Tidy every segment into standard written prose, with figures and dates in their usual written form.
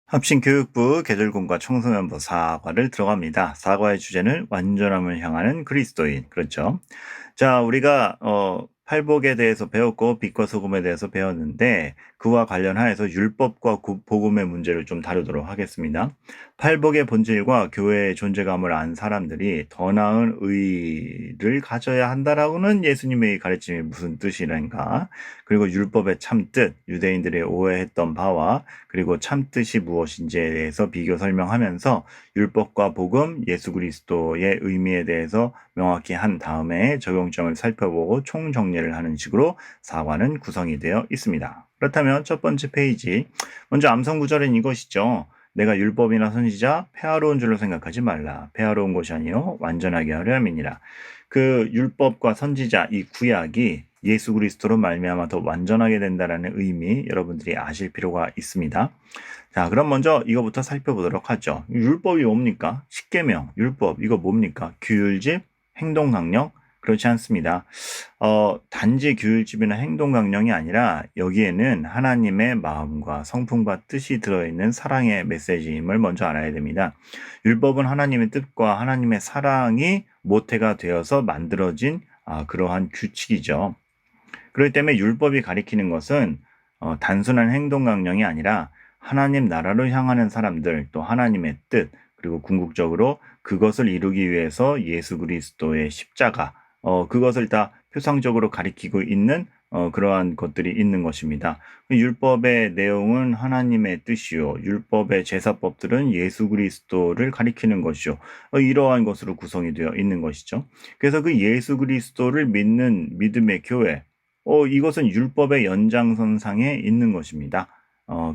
합신교육부 계절공과 청소년부 사과를 들어갑니다. 사과의 주제는 완전함을 향하는 그리스도인. 그렇죠. 자, 우리가 팔복에 대해서 배웠고 빛과 소금에 대해서 배웠는데 그와 관련하여서 율법과 복음의 문제를 좀 다루도록 하겠습니다. 팔복의 본질과 교회의 존재감을 안 사람들이 더 나은 의를 가져야 한다라고는 예수님의 가르침이 무슨 뜻이란가? 그리고 율법의 참뜻, 유대인들이 오해했던 바와 그리고 참뜻이 무엇인지에 대해서 비교 설명하면서 율법과 복음, 예수 그리스도의 의미에 대해서 명확히 한 다음에 적용점을 살펴보고 총정리를 하는 식으로 사과는 구성이 되어 있습니다. 그렇다면 첫 번째 페이지, 먼저 암송 구절은 이것이죠. 내가 율법이나 선지자 폐하로운 줄로 생각하지 말라. 폐하로운 것이 아니요 완전하게 하려 함이니라. 그 율법과 선지자 이 구약이 예수 그리스도로 말미암아 더 완전하게 된다라는 의미 여러분들이 아실 필요가 있습니다. 자, 그럼 먼저 이거부터 살펴보도록 하죠. 율법이 뭡니까? 십계명, 율법 이거 뭡니까? 규율집, 행동강령 그렇지 않습니다. 단지 규율집이나 행동강령이 아니라 여기에는 하나님의 마음과 성품과 뜻이 들어있는 사랑의 메시지임을 먼저 알아야 됩니다. 율법은 하나님의 뜻과 하나님의 사랑이 모태가 되어서 만들어진 그러한 규칙이죠. 그렇기 때문에 율법이 가리키는 것은 단순한 행동 강령이 아니라 하나님 나라로 향하는 사람들 또 하나님의 뜻 그리고 궁극적으로 그것을 이루기 위해서 예수 그리스도의 십자가 그것을 다 표상적으로 가리키고 있는 그러한 것들이 있는 것입니다. 율법의 내용은 하나님의 뜻이요. 율법의 제사법들은 예수 그리스도를 가리키는 것이요. 이러한 것으로 구성이 되어 있는 것이죠. 그래서 그 예수 그리스도를 믿는 믿음의 교회, 이것은 율법의 연장선상에 있는 것입니다.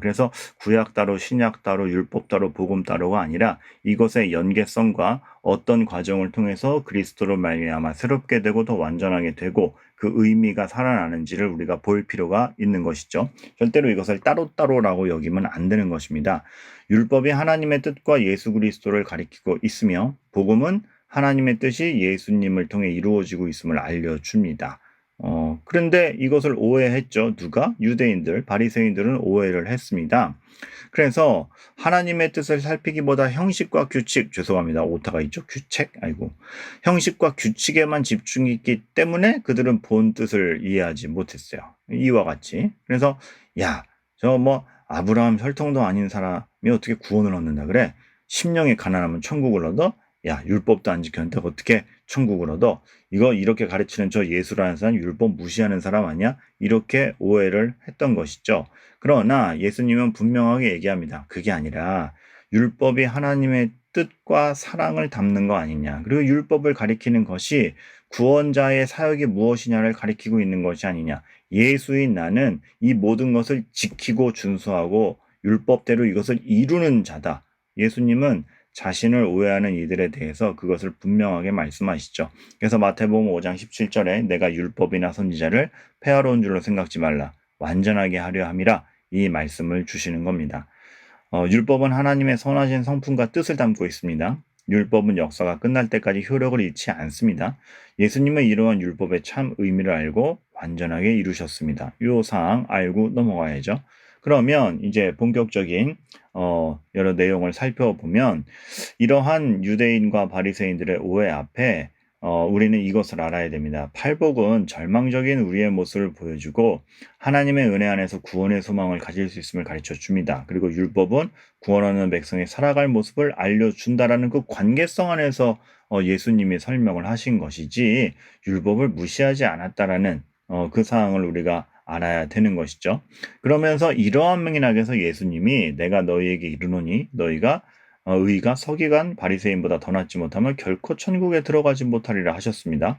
그래서 구약 따로, 신약 따로, 율법 따로, 복음 따로가 아니라 이것의 연계성과 어떤 과정을 통해서 그리스도로 말미암아 새롭게 되고 더 완전하게 되고 그 의미가 살아나는지를 우리가 볼 필요가 있는 것이죠. 절대로 이것을 따로따로라고 여기면 안 되는 것입니다. 율법이 하나님의 뜻과 예수 그리스도를 가리키고 있으며 복음은 하나님의 뜻이 예수님을 통해 이루어지고 있음을 알려줍니다. 그런데 이것을 오해했죠. 누가? 유대인들, 바리새인들은 오해를 했습니다. 그래서 하나님의 뜻을 살피기보다 형식과 규칙, 죄송합니다. 오타가 있죠. 규칙, 아이고. 형식과 규칙에만 집중했기 때문에 그들은 본 뜻을 이해하지 못했어요. 이와 같이. 그래서 야, 저 뭐 아브라함 혈통도 아닌 사람이 어떻게 구원을 얻는다 그래? 심령이 가난하면 천국을 얻어? 야, 율법도 안 지켰는데 어떻게 천국을 얻어? 이거 이렇게 가르치는 저 예수라는 사람 율법 무시하는 사람 아니야? 이렇게 오해를 했던 것이죠. 그러나 예수님은 분명하게 얘기합니다. 그게 아니라 율법이 하나님의 뜻과 사랑을 담는 거 아니냐. 그리고 율법을 가리키는 것이 구원자의 사역이 무엇이냐를 가리키고 있는 것이 아니냐. 예수인 나는 이 모든 것을 지키고 준수하고 율법대로 이것을 이루는 자다. 예수님은 자신을 오해하는 이들에 대해서 그것을 분명하게 말씀하시죠. 그래서 마태복음 5장 17절에 내가 율법이나 선지자를 폐하로운 줄로 생각지 말라. 완전하게 하려 함이라 이 말씀을 주시는 겁니다. 율법은 하나님의 선하신 성품과 뜻을 담고 있습니다. 율법은 역사가 끝날 때까지 효력을 잃지 않습니다. 예수님은 이러한 율법의 참 의미를 알고 완전하게 이루셨습니다. 이 사항 알고 넘어가야죠. 그러면 이제 본격적인 여러 내용을 살펴보면 이러한 유대인과 바리새인들의 오해 앞에 우리는 이것을 알아야 됩니다. 팔복은 절망적인 우리의 모습을 보여주고 하나님의 은혜 안에서 구원의 소망을 가질 수 있음을 가르쳐 줍니다. 그리고 율법은 구원하는 백성이 살아갈 모습을 알려준다라는 그 관계성 안에서 예수님이 설명을 하신 것이지 율법을 무시하지 않았다라는 그 사항을 우리가 알아야 되는 것이죠. 그러면서 이러한 맥락에서 예수님이 내가 너희에게 이르노니 너희가 의가 서기관 바리새인보다 더 낫지 못하면 결코 천국에 들어가지 못하리라 하셨습니다.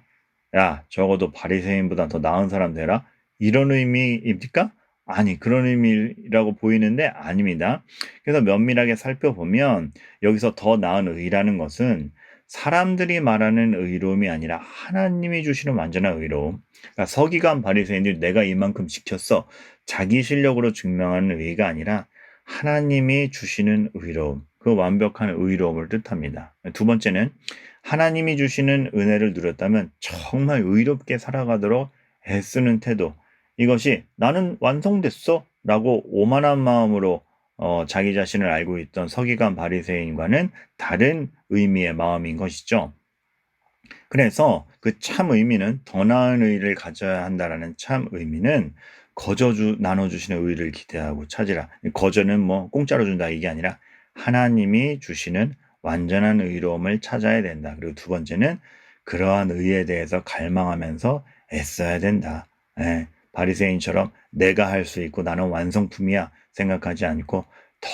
야, 적어도 바리새인보다 더 나은 사람 되라. 이런 의미입니까? 아니, 그런 의미라고 보이는데 아닙니다. 그래서 면밀하게 살펴보면 여기서 더 나은 의라는 것은 사람들이 말하는 의로움이 아니라 하나님이 주시는 완전한 의로움. 그러니까 서기관 바리새인들이 내가 이만큼 지켰어. 자기 실력으로 증명하는 의가 아니라 하나님이 주시는 의로움. 그 완벽한 의로움을 뜻합니다. 두 번째는 하나님이 주시는 은혜를 누렸다면 정말 의롭게 살아가도록 애쓰는 태도. 이것이 나는 완성됐어 라고 오만한 마음으로 자기 자신을 알고 있던 서기관 바리새인과는 다른 의미의 마음인 것이죠. 그래서 그 참 의미는 더 나은 의를 가져야 한다라는 참 의미는 거저 나눠주시는 의를 기대하고 찾으라. 거저는 뭐 공짜로 준다 이게 아니라 하나님이 주시는 완전한 의로움을 찾아야 된다. 그리고 두 번째는 그러한 의에 대해서 갈망하면서 애써야 된다. 예, 바리새인처럼 내가 할 수 있고 나는 완성품이야 생각하지 않고 더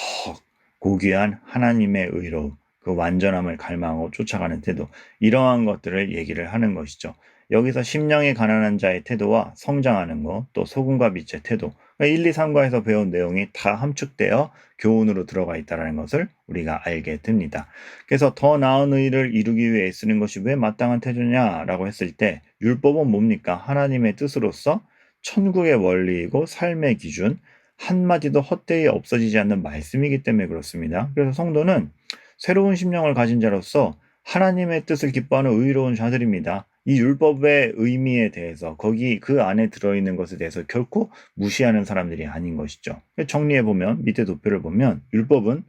고귀한 하나님의 의로움, 그 완전함을 갈망하고 쫓아가는 태도, 이러한 것들을 얘기를 하는 것이죠. 여기서 심령이 가난한 자의 태도와 성장하는 것, 또 소금과 빛의 태도, 1, 2, 3과에서 배운 내용이 다 함축되어 교훈으로 들어가 있다는 것을 우리가 알게 됩니다. 그래서 더 나은 의를 이루기 위해 애쓰는 것이 왜 마땅한 태도냐라고 했을 때 율법은 뭡니까? 하나님의 뜻으로서 천국의 원리이고 삶의 기준, 한마디도 헛되이 없어지지 않는 말씀이기 때문에 그렇습니다. 그래서 성도는 새로운 심령을 가진 자로서 하나님의 뜻을 기뻐하는 의로운 자들입니다. 이 율법의 의미에 대해서 거기 그 안에 들어있는 것에 대해서 결코 무시하는 사람들이 아닌 것이죠. 정리해 보면 밑에 도표를 보면 율법은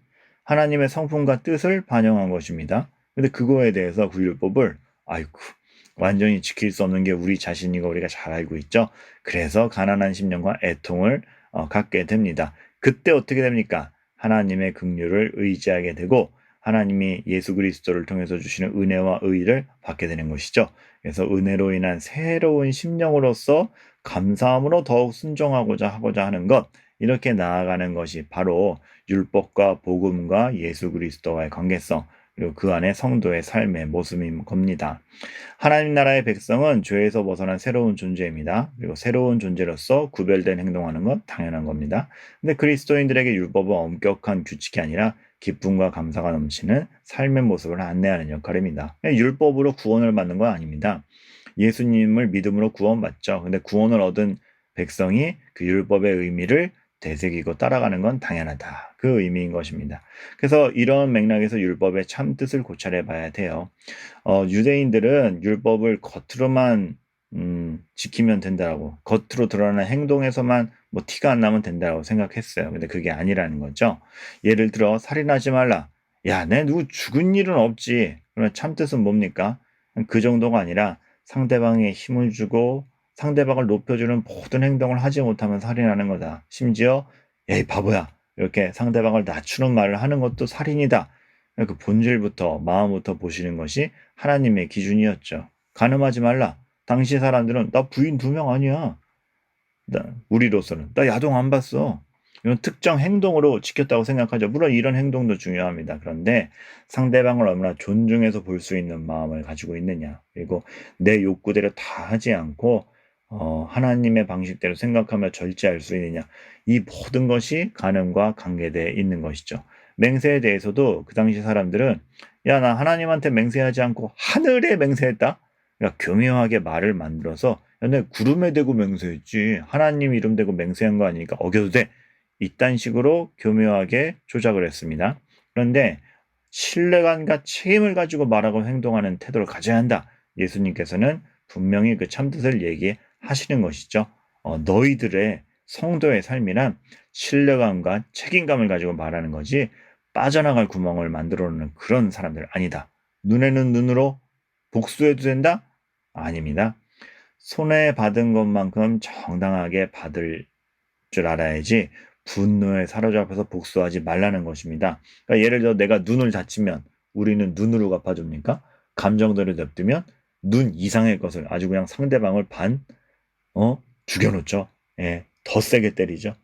하나님의 성품과 뜻을 반영한 것입니다. 근데 그거에 대해서 그 율법을 아이고 완전히 지킬 수 없는 게 우리 자신이고 우리가 잘 알고 있죠. 그래서 가난한 심령과 애통을 갖게 됩니다. 그때 어떻게 됩니까? 하나님의 긍휼을 의지하게 되고 하나님이 예수 그리스도를 통해서 주시는 은혜와 의를 받게 되는 것이죠. 그래서 은혜로 인한 새로운 심령으로서 감사함으로 더욱 순종하고자 하는 것, 이렇게 나아가는 것이 바로 율법과 복음과 예수 그리스도와의 관계성, 그리고 그 안에 성도의 삶의 모습인 겁니다. 하나님 나라의 백성은 죄에서 벗어난 새로운 존재입니다. 그리고 새로운 존재로서 구별된 행동하는 건 당연한 겁니다. 근데 그리스도인들에게 율법은 엄격한 규칙이 아니라 기쁨과 감사가 넘치는 삶의 모습을 안내하는 역할입니다. 율법으로 구원을 받는 건 아닙니다. 예수님을 믿음으로 구원받죠. 근데 구원을 얻은 백성이 그 율법의 의미를 되새기고 따라가는 건 당연하다. 그 의미인 것입니다. 그래서 이런 맥락에서 율법의 참 뜻을 고찰해 봐야 돼요. 유대인들은 율법을 겉으로만 지키면 된다고, 겉으로 드러나는 행동에서만 뭐 티가 안 나면 된다고 생각했어요. 근데 그게 아니라는 거죠. 예를 들어 살인하지 말라. 야, 내 누구 죽은 일은 없지. 그러면 참 뜻은 뭡니까? 그 정도가 아니라 상대방에 힘을 주고 상대방을 높여주는 모든 행동을 하지 못하면 살인하는 거다. 심지어 에이 바보야 이렇게 상대방을 낮추는 말을 하는 것도 살인이다. 그 본질부터 마음부터 보시는 것이 하나님의 기준이었죠. 간음하지 말라. 당시 사람들은 나 부인 2명 아니야. 우리로서는 나 야동 안 봤어. 이런 특정 행동으로 지켰다고 생각하죠. 물론 이런 행동도 중요합니다. 그런데 상대방을 얼마나 존중해서 볼 수 있는 마음을 가지고 있느냐. 그리고 내 욕구대로 다 하지 않고 하나님의 방식대로 생각하며 절제할 수 있느냐. 이 모든 것이 간음과 관계되어 있는 것이죠. 맹세에 대해서도 그 당시 사람들은 야, 나 하나님한테 맹세하지 않고 하늘에 맹세했다. 그러니까 교묘하게 말을 만들어서 야, 내 구름에 대고 맹세했지. 하나님 이름 대고 맹세한 거 아니니까 어겨도 돼. 이딴 식으로 교묘하게 조작을 했습니다. 그런데 신뢰감과 책임을 가지고 말하고 행동하는 태도를 가져야 한다. 예수님께서는 분명히 그 참뜻을 얘기하시는 것이죠. 너희들의 성도의 삶이란 신뢰감과 책임감을 가지고 말하는 거지 빠져나갈 구멍을 만들어 놓는 그런 사람들 아니다. 눈에는 눈으로 복수해도 된다? 아닙니다. 손해받은 것만큼 정당하게 받을 줄 알아야지 분노에 사로잡혀서 복수하지 말라는 것입니다. 그러니까 예를 들어 내가 눈을 다치면 우리는 눈으로 갚아줍니까? 감정들을 냅두면 눈 이상의 것을 아주 그냥 상대방을 죽여놓죠. 예, 더 세게 때리죠.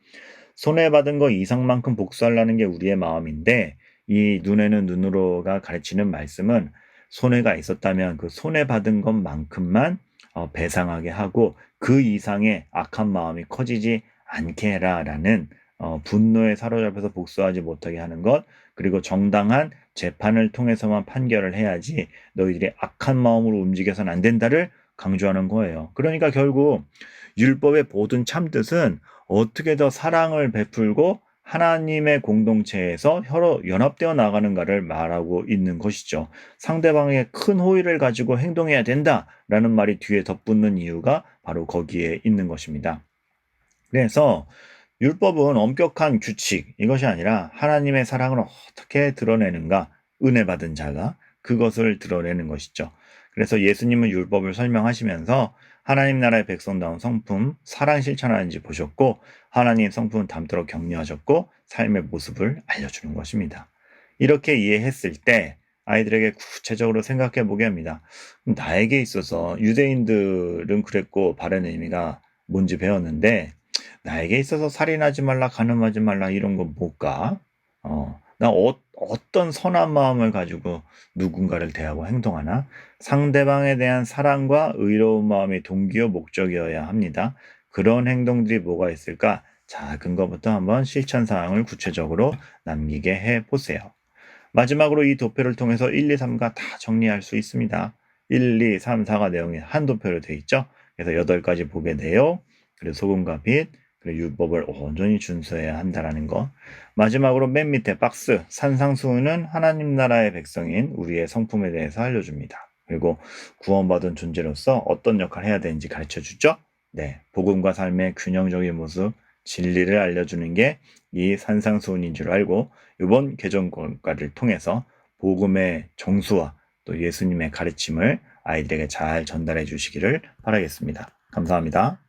손해받은 거 이상만큼 복수하려는 게 우리의 마음인데 이 눈에는 눈으로가 가르치는 말씀은 손해가 있었다면 그 손해받은 것만큼만 배상하게 하고 그 이상의 악한 마음이 커지지 않게 해라라는 분노에 사로잡혀서 복수하지 못하게 하는 것, 그리고 정당한 재판을 통해서만 판결을 해야지 너희들이 악한 마음으로 움직여서는 안 된다를 강조하는 거예요. 그러니까 결국 율법의 모든 참뜻은 어떻게 더 사랑을 베풀고 하나님의 공동체에서 혀로 연합되어 나가는가를 말하고 있는 것이죠. 상대방의 큰 호의를 가지고 행동해야 된다라는 말이 뒤에 덧붙는 이유가 바로 거기에 있는 것입니다. 그래서 율법은 엄격한 규칙, 이것이 아니라 하나님의 사랑을 어떻게 드러내는가, 은혜 받은 자가 그것을 드러내는 것이죠. 그래서 예수님은 율법을 설명하시면서 하나님 나라의 백성다운 성품, 사랑 실천하는지 보셨고, 하나님 성품을 닮도록 격려하셨고, 삶의 모습을 알려주는 것입니다. 이렇게 이해했을 때 아이들에게 구체적으로 생각해 보게 합니다. 나에게 있어서 유대인들은 그랬고 바른 의미가 뭔지 배웠는데 나에게 있어서 살인하지 말라, 간음하지 말라 이런 건 뭘까? 나 어떤 선한 마음을 가지고 누군가를 대하고 행동하나? 상대방에 대한 사랑과 의로운 마음이 동기요 목적이어야 합니다. 그런 행동들이 뭐가 있을까? 작은 것부터 한번 실천 사항을 구체적으로 남기게 해 보세요. 마지막으로 이 도표를 통해서 1, 2, 3가 다 정리할 수 있습니다. 1, 2, 3, 4가 내용이 한 도표로 되어 있죠. 그래서 8가지 보게 돼요. 그리고 소금과 빛, 그리고 율법을 온전히 준수해야 한다라는 거. 마지막으로 맨 밑에 박스, 산상수훈은 하나님 나라의 백성인 우리의 성품에 대해서 알려줍니다. 그리고 구원받은 존재로서 어떤 역할을 해야 되는지 가르쳐 주죠. 네, 복음과 삶의 균형적인 모습, 진리를 알려주는 게 이 산상수훈인 줄 알고 이번 개정권과를 통해서 복음의 정수와 또 예수님의 가르침을 아이들에게 잘 전달해 주시기를 바라겠습니다. 감사합니다.